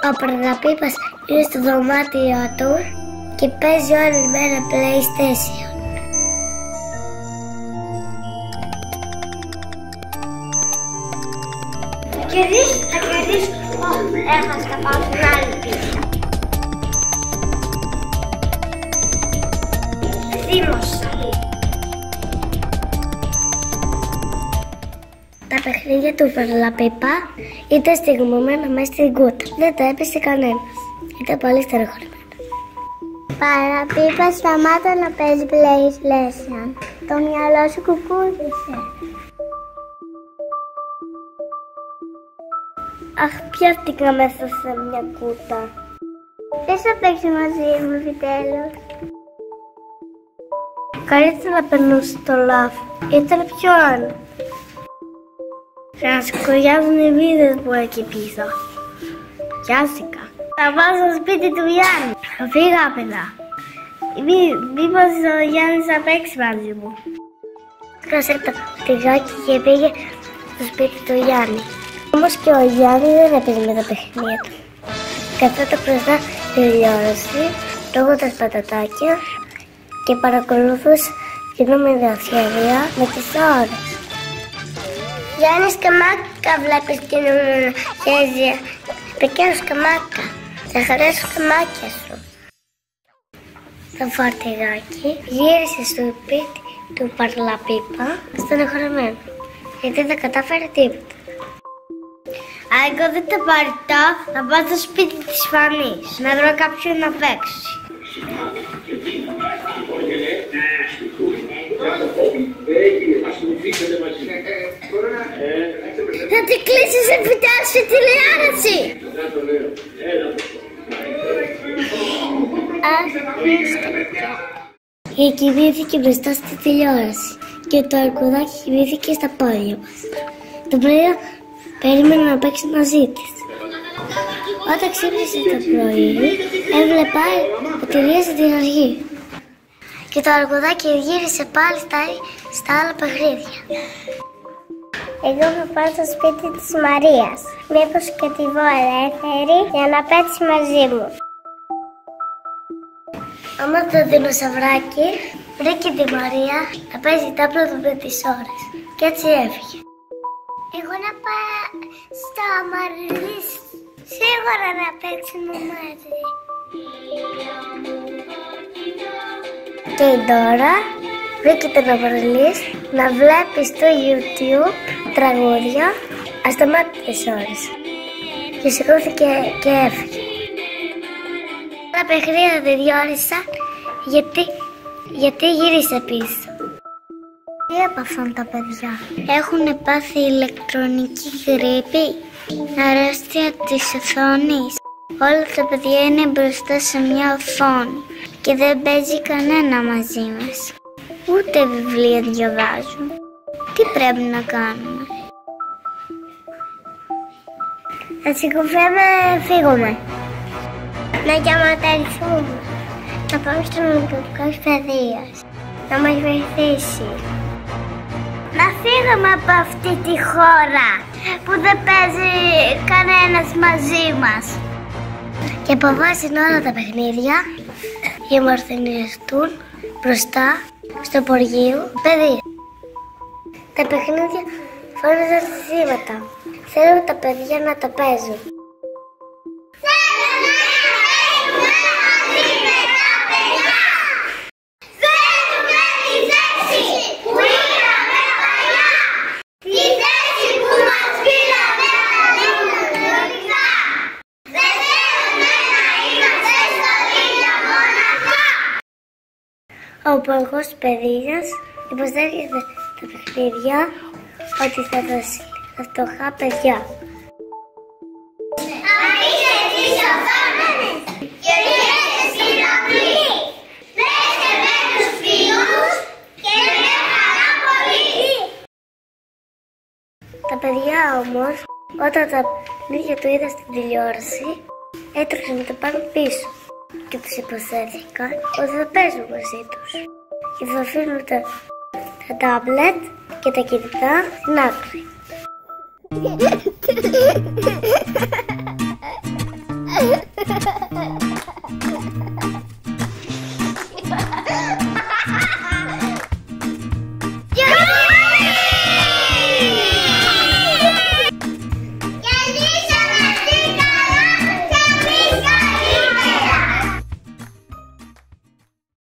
Ο Παραλαπίπας είναι στο δωμάτιο του και παίζει όλη μέρα PlayStation. Θα κερδίσω. Έχασα πάω στην άλλη πίστα. Θύμωσα. Τα παιχνίδια του Παραλαπίπα ήταν στιγμωμένα μέσα στην κούτα. Δεν τα έπεσε κανένας. Ήταν πολύ στεροχωρημένο. Παραλαπίπα, σταμάτα να παίζει PlayStation. Το μυαλό σου κουκούδισε. Αχ, πιάστηκα μέσα σε μια κούτα. Δεν θα παίξει μαζί μου, επιτέλους. Καλύτερα να περνούσε το λάφο. Ήταν πιο άνω. Και να σκουριάζουν οι βίδες που εκεί πίσω. Πιάστηκα. Θα πάω στο σπίτι του Γιάννη. Θα φύγα, παιδιά. Μήπως ο Γιάννης θα παίξει μαζί μου. Κράσε το τυγάκι και πήγε στο σπίτι του Γιάννη. Όμως και ο Γιάννης δεν έπαιζε με τα παιχνίδια του. Καθόταν μπροστά στη τηλεόραση, τρώγοντας πατατάκια και παρακολουθούσε καινούργια σχέδια με τις ώρες. Γιάννη Σκαμάκα, βλέπεις καινούργια σχέδια. Πεκαίνω Σκαμάκα, θα χαρέσω σκαμάκια σου. Το φορτηγάκι γύρισε στο σπίτι του Παραλαπίπα στενοχωρεμένο, γιατί δεν κατάφερε τίποτα. Εγώ δεν τα παρητώ, θα πάω στο σπίτι της Φανής, να βρω κάποιον να παίξει. Θα τη κλείσεις επιτέλους η τηλεόραση! Κοιμήθηκε μπροστά στη τηλεόραση και το αρκουδάκι κοιμήθηκε στα πόδια μας. Το πρωί περίμενε να παίξει μαζί της. Όταν ξύπνησε το πρωί, έβλεπα ότι λύσε την οργή. Και το αρκουδάκι γύρισε πάλι στα άλλα παιχνίδια. Εγώ θα πάω στο σπίτι της Μαρίας. Μήπως και τη βρω ελεύθερη για να παίξει μαζί μου. Όμως το δεινοσαυράκι βρήκε τη Μαρία να παίζει τάπλο με τις ώρες. Και έτσι έφυγε. Εγώ να πάω στο Μαριλής, σίγουρα να παίξουμε μαζί. Και η Ντόρα βρήκε τον Μαριλής να βλέπει στο YouTube τραγούδια ασταμάτητες ώρες. Και σηκώθηκε και έφυγε. Τα παιχνίδια δεν διόρισα γιατί γύρισε πίσω. Τι έπαθαν τα παιδιά? Έχουν πάθει ηλεκτρονική γρίπη, αρρώστια της οθόνης. Όλα τα παιδιά είναι μπροστά σε μια οθόνη και δεν παίζει κανένα μαζί μας. Ούτε βιβλία διαβάζουν. Τι πρέπει να κάνουμε? Θα σηκωθούμε, φύγουμε. Να διαματαρηθούμε. Να πάμε στο Νοικοκυρικό Παιδείας. Να μας βοηθήσει. Να φύγουμε από αυτή τη χώρα που δεν παίζει κανένας μαζί μας. Και από βάση όλα τα παιχνίδια διαμορφωνιστούν μπροστά στο Υπουργείο Παιδείας. Τα παιχνίδια φώναζαν θύματα. Θέλουν τα παιδιά να τα παίζουν. Ο Υπουργός Παιδείας υποστηρίζει τα παιχνίδια ότι θα δώσει στα φτωχά παιδιά. Αφήστε τις οθόνες και ρίξτε στην αυλή. Παίξτε με τους φίλους και με χαρά πολύ. Τα παιδιά όμως, όταν τα παιχνίδια του είδαν στην τηλεόραση, έτρεξαν το πάνω πίσω. Και τους υποθέθηκαν ότι θα παίζουν μαζί τους και θα αφήνουν τα τάμπλετ και τα κινητά στην άκρη.